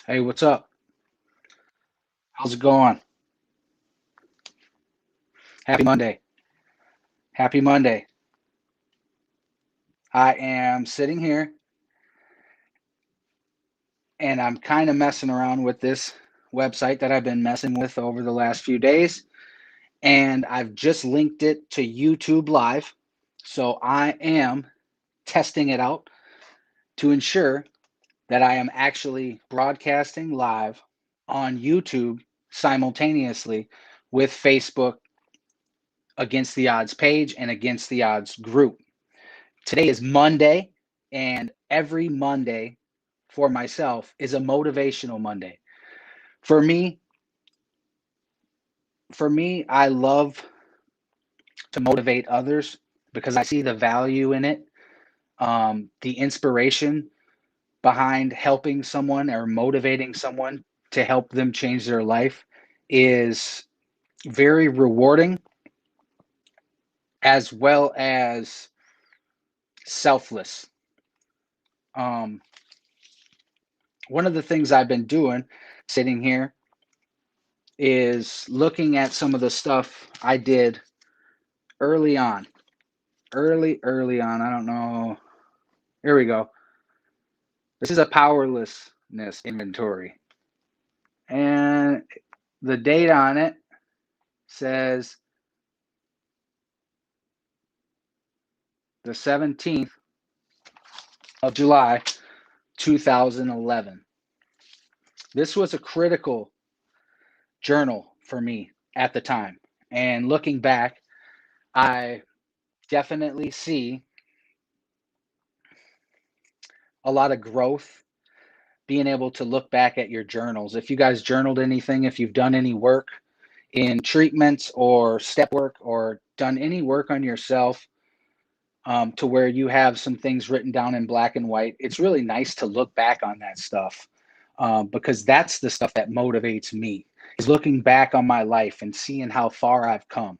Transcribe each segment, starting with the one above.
Hey, what's up? How's it going? Happy Monday. Happy Monday. I am sitting here and I'm kind of messing around with this website that I've been messing with over the last few days. And I've just linked it to YouTube Live. So I am testing it out to ensure that I am actually broadcasting live on YouTube simultaneously with Facebook Against the Odds page and Against the Odds group. Today is Monday, and every Monday for myself is a motivational Monday. For me, I love to motivate others because I see the value in it, the inspiration behind helping someone or motivating someone to help them change their life is very rewarding, as well as selfless. Um, One of the things I've been doing sitting here is looking at some of the stuff I did early on. Early on. I don't know. Here we go. This is a powerlessness inventory. And the date on it says the 17th of July, 2011. This was a critical journal for me at the time. And looking back, I definitely see a lot of growth being able to look back at your journals. If you guys journaled anything, if you've done any work in treatments or step work or done any work on yourself, to where you have some things written down in black and white, it's really nice to look back on that stuff, because that's the stuff that motivates me, is looking back on my life and seeing how far I've come.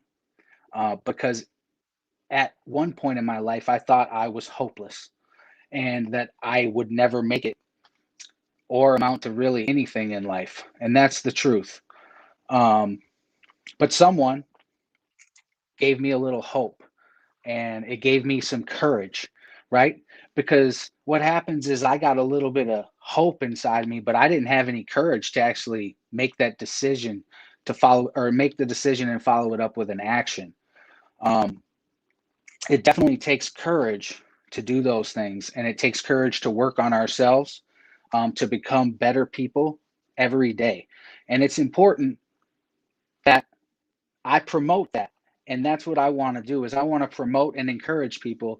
Because at one point in my life, I thought I was hopeless and that I would never make it or amount to really anything in life. And that's the truth. Um, but someone gave me a little hope and it gave me some courage, right? Because what happens is I got a little bit of hope inside me, but I didn't have any courage to actually make that decision to follow or make the decision and follow it up with an action. Um, it definitely takes courage to do those things, and it takes courage to work on ourselves, to become better people every day. And it's important that I promote that. And that's what I want to do is I want to promote and encourage people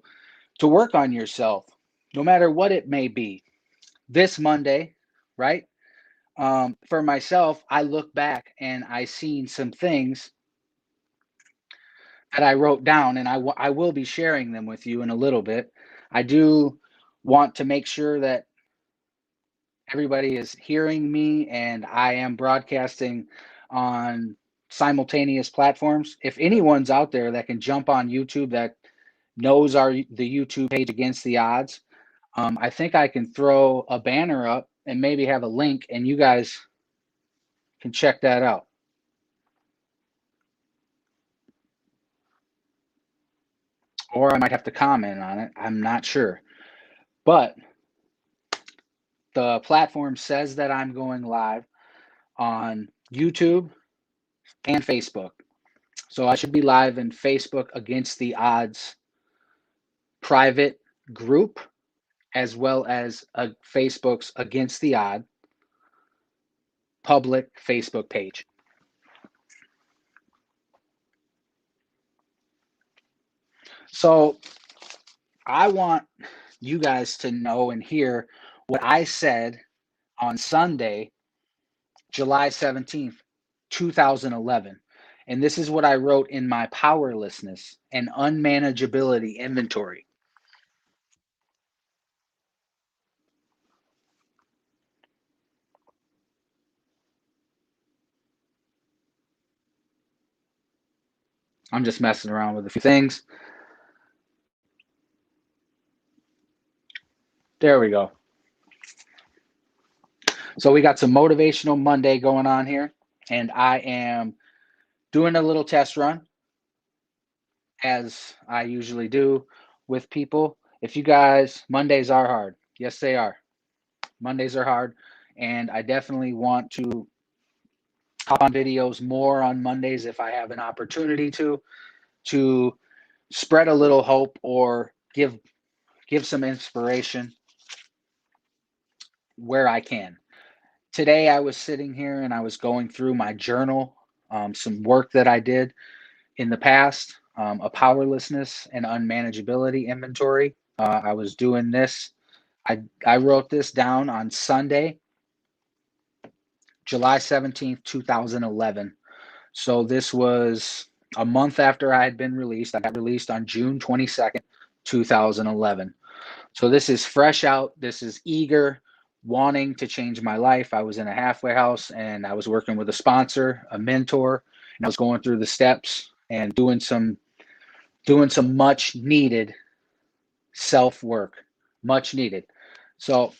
to work on yourself, no matter what it may be. This Monday, right? For myself, I look back and I seen some things that I wrote down, and I will be sharing them with you in a little bit. I do want to make sure that everybody is hearing me and I am broadcasting on simultaneous platforms. If anyone's out there that can jump on YouTube that knows the YouTube page Against the Odds, I think I can throw a banner up and maybe have a link, and you guys can check that out. Or I might have to comment on it. I'm not sure. But the platform says that I'm going live on YouTube and Facebook. So I should be live in Facebook Against the Odds private group, as well as Facebook's Against the Odd public Facebook page. So I want you guys to know and hear what I said on Sunday, July 17th, 2011. And this is what I wrote in my powerlessness and unmanageability inventory. I'm just messing around with a few things. There we go. So we got some Motivational Monday going on here, and I am doing a little test run as I usually do with people. If you guys, Mondays are hard. Yes, they are. Mondays are hard, and I definitely want to hop on videos more on Mondays if I have an opportunity to spread a little hope or give some inspiration where I can. Today I was sitting here and I was going through my journal, some work that I did in the past, a powerlessness and unmanageability inventory. I was doing this. I wrote this down on Sunday, July 17th, 2011. So this was a month after I had been released. I got released on June 22nd, 2011. So this is fresh out. This is eager, wanting to change my life. I was in a halfway house and I was working with a sponsor, a mentor, and I was going through the steps and doing some much needed self work, much needed. So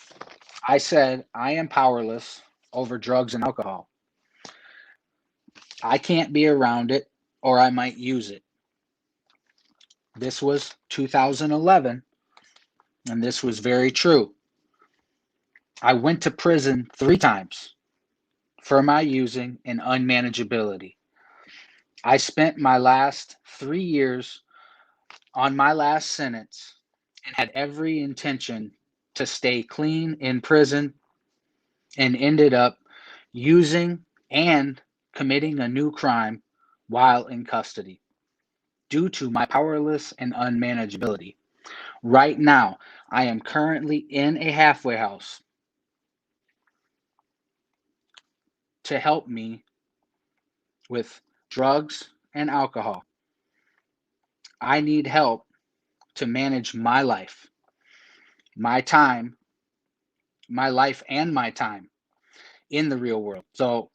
I said, I am powerless over drugs and alcohol. I can't be around it or I might use it. This was 2011, and this was very true. I went to prison 3 times for my using and unmanageability. I spent my last 3 years on my last sentence and had every intention to stay clean in prison and ended up using and committing a new crime while in custody due to my powerless and unmanageability. Right now, I am currently in a halfway house to help me with drugs and alcohol. I need help to manage my life, my time, my life, and my time in the real world. So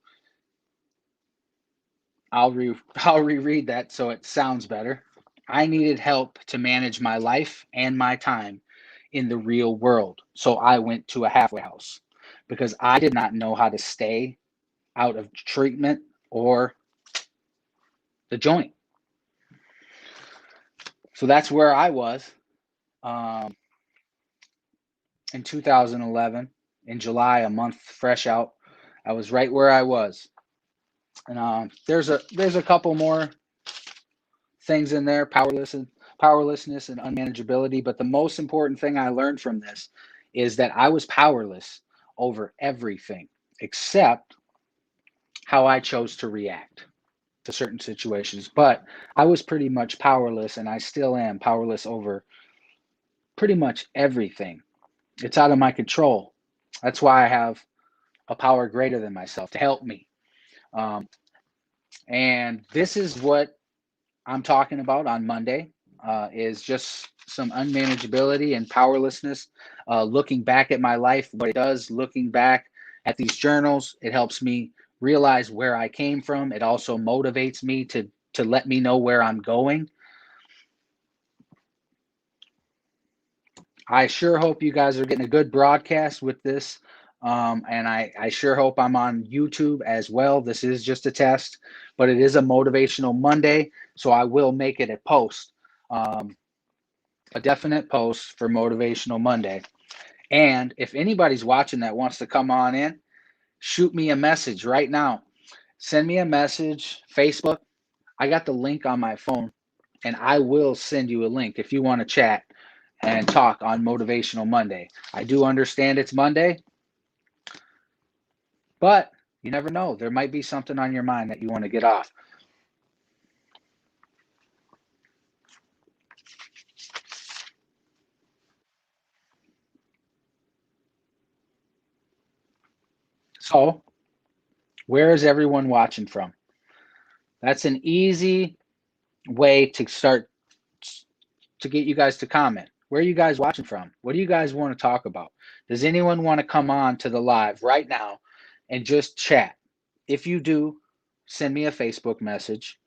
I'll reread that so it sounds better. I needed help to manage my life and my time in the real world. So I went to a halfway house because I did not know how to stay out of treatment or the joint. So that's where I was um, in 2011 in July, a month fresh out. I was right where I was, and there's a couple more things in there, powerlessness and unmanageability. But the most important thing I learned from this is that I was powerless over everything except how I chose to react to certain situations. But I was pretty much powerless, and I still am powerless over pretty much everything. It's out of my control. That's why I have a power greater than myself to help me. Um, and this is what I'm talking about on Monday is just some unmanageability and powerlessness. Looking back at my life, what it does, looking back at these journals, it helps me realize where I came from. It also motivates me to let me know where I'm going. I sure hope you guys are getting a good broadcast with this. And I sure hope I'm on YouTube as well. This is just a test, but it is a motivational Monday. So I will make it a post, a definite post for Motivational Monday. And if anybody's watching that wants to come on in, shoot me a message right now. Send me a message, Facebook. I got the link on my phone, and I will send you a link if you want to chat and talk on Motivational Monday. I do understand it's Monday, but you never know. There might be something on your mind that you want to get off. So, where is everyone watching from? That's an easy way to start to get you guys to comment. Where are you guys watching from? What do you guys want to talk about? Does anyone want to come on to the live right now and just chat? If you do, send me a Facebook message.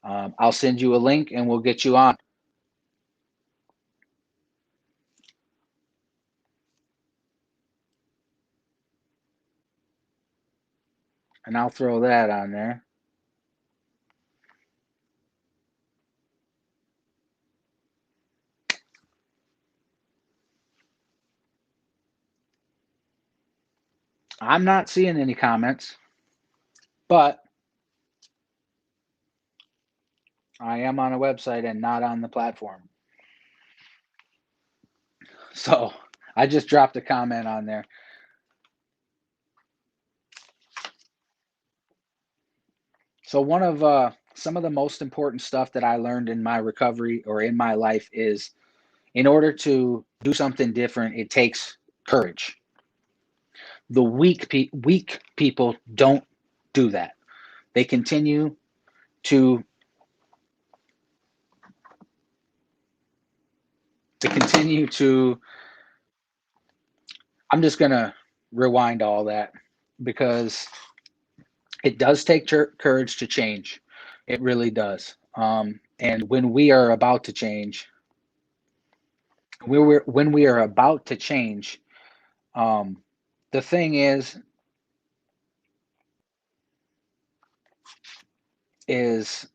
I'll send you a link and we'll get you on. And I'll throw that on there. I'm not seeing any comments, but I am on a website and not on the platform. So I just dropped a comment on there. So one of some of the most important stuff that I learned in my recovery or in my life is in order to do something different, it takes courage. The weak people don't do that. They continue to continue to. I'm just gonna rewind all that because it does take courage to change. It really does. And when we are about to change, when we are about to change, um, the thing is it's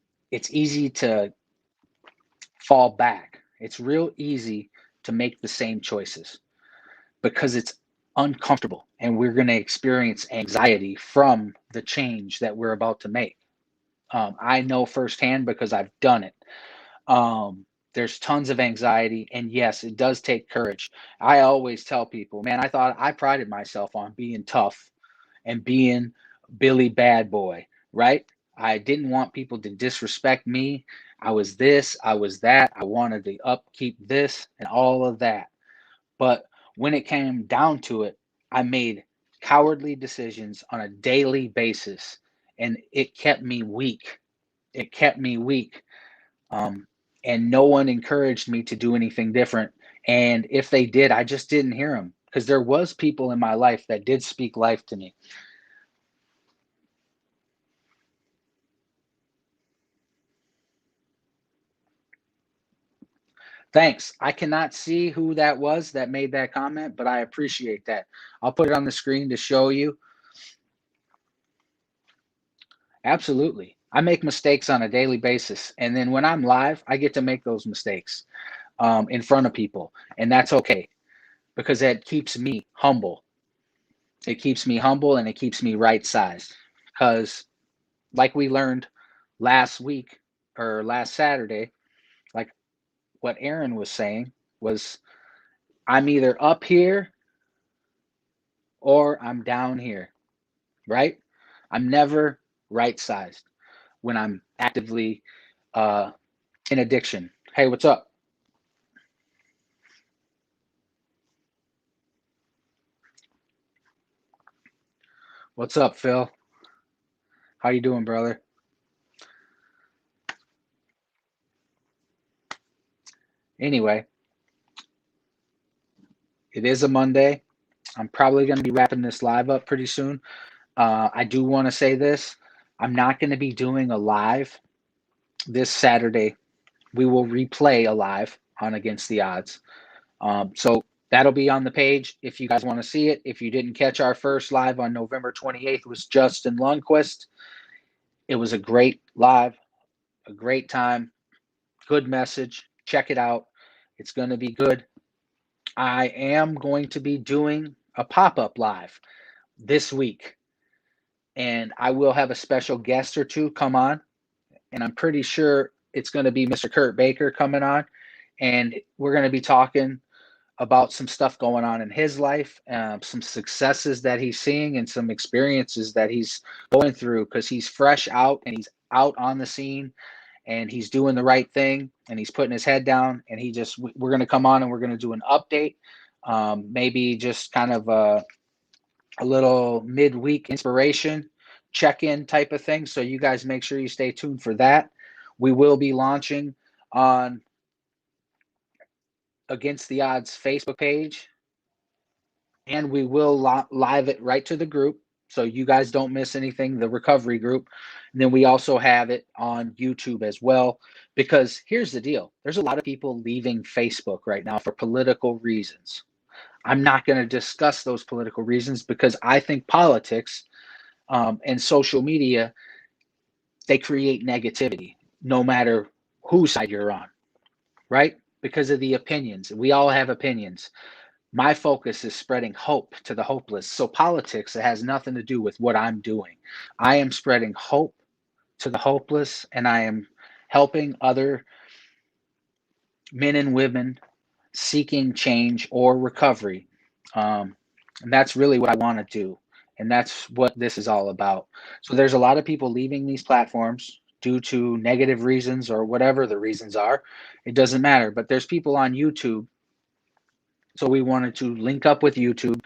easy to fall back. It's real easy to make the same choices because it's uncomfortable and we're going to experience anxiety from the change that we're about to make. I know firsthand because I've done it. There's tons of anxiety, and yes, it does take courage. I always tell people, man, I thought I prided myself on being tough and being Billy Bad Boy, right? I didn't want people to disrespect me. I was this, I was that. I wanted to upkeep this and all of that. But when it came down to it, I made cowardly decisions on a daily basis, and it kept me weak. It kept me weak. Um, and no one encouraged me to do anything different. And if they did, I just didn't hear them because there was people in my life that did speak life to me. Thanks. I cannot see who that was that made that comment, but I appreciate that. I'll put it on the screen to show you. Absolutely. I make mistakes on a daily basis. And then when I'm live, I get to make those mistakes in front of people. And that's okay because that keeps me humble. It keeps me humble and it keeps me right sized. Because, like we learned last week or last Saturday, like what Aaron was saying, was I'm either up here or I'm down here, right? I'm never right sized when I'm actively uh, in addiction. Hey, what's up? What's up, Phil? How you doing, brother? Anyway, it is a Monday. I'm probably going to be wrapping this live up pretty soon. I do want to say this. I'm not going to be doing a live this Saturday. We will replay a live on Against the Odds. So that'll be on the page if you guys want to see it. If you didn't catch our first live on November 28th, was Justin Lundquist. It was a great live, a great time, good message. Check it out. It's going to be good. I am going to be doing a pop-up live this week, and I will have a special guest or two come on, and I'm pretty sure it's going to be Mr. Kurt Baker coming on, and we're going to be talking about some stuff going on in his life, some successes that he's seeing, and some experiences that he's going through because he's fresh out and he's out on the scene and he's doing the right thing and he's putting his head down. And we're going to come on and we're going to do an update, maybe just kind of a little midweek inspiration check-in type of thing. So you guys make sure you stay tuned for that. We will be launching on Against the Odds Facebook page, and we will live it right to the group so you guys don't miss anything, the recovery group. And then we also have it on YouTube as well, because here's the deal. There's a lot of people leaving Facebook right now for political reasons. I'm not going to discuss those political reasons because I think politics and social media, they create negativity no matter whose side you're on, right? Because of the opinions. We all have opinions. My focus is spreading hope to the hopeless. So politics, it has nothing to do with what I'm doing. I am spreading hope to the hopeless, and I am helping other men and women seeking change or recovery. And that's really what I want to do. And that's what this is all about. So there's a lot of people leaving these platforms due to negative reasons or whatever the reasons are. It doesn't matter. But there's people on YouTube. So we wanted to link up with YouTube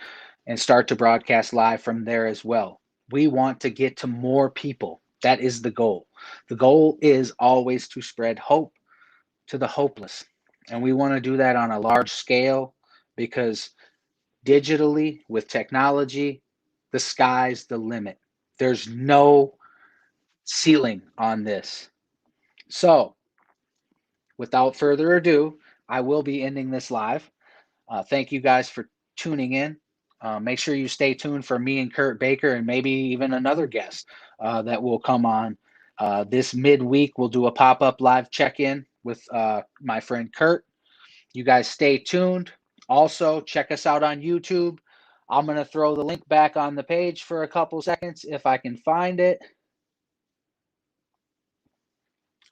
and start to broadcast live from there as well. We want to get to more people. That is the goal. The goal is always to spread hope to the hopeless. And we want to do that on a large scale because digitally, with technology, the sky's the limit. There's no ceiling on this. So, without further ado, I will be ending this live. Thank you guys for tuning in. Make sure you stay tuned for me and Kurt Baker and maybe even another guest that will come on. This midweek, we'll do a pop-up live check-in with my friend Kurt. You guys stay tuned. Also, check us out on YouTube. I'm going to throw the link back on the page for a couple seconds if I can find it.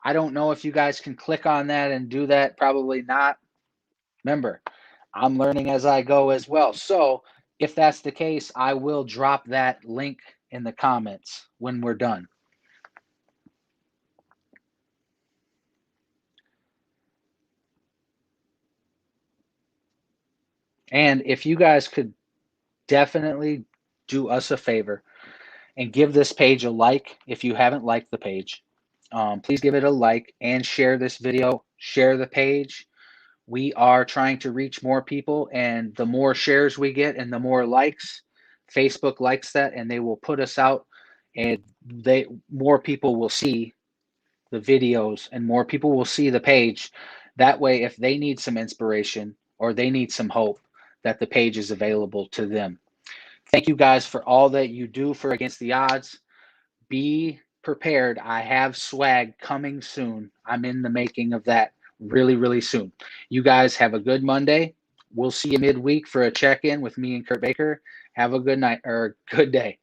I don't know if you guys can click on that and do that. Probably not. Remember, I'm learning as I go as well. So if that's the case, I will drop that link in the comments when we're done. And if you guys could definitely do us a favor and give this page a like if you haven't liked the page. Please give it a like and share this video. Share the page. We are trying to reach more people, and the more shares we get and the more likes, Facebook likes that, and they will put us out, and more people will see the videos and more people will see the page. That way, if they need some inspiration or they need some hope, that the page is available to them. Thank you guys for all that you do for Against the Odds. Be prepared. I have swag coming soon. I'm in the making of that really, really soon. You guys have a good Monday. We'll see you midweek for a check-in with me and Kurt Baker. Have a good night or good day.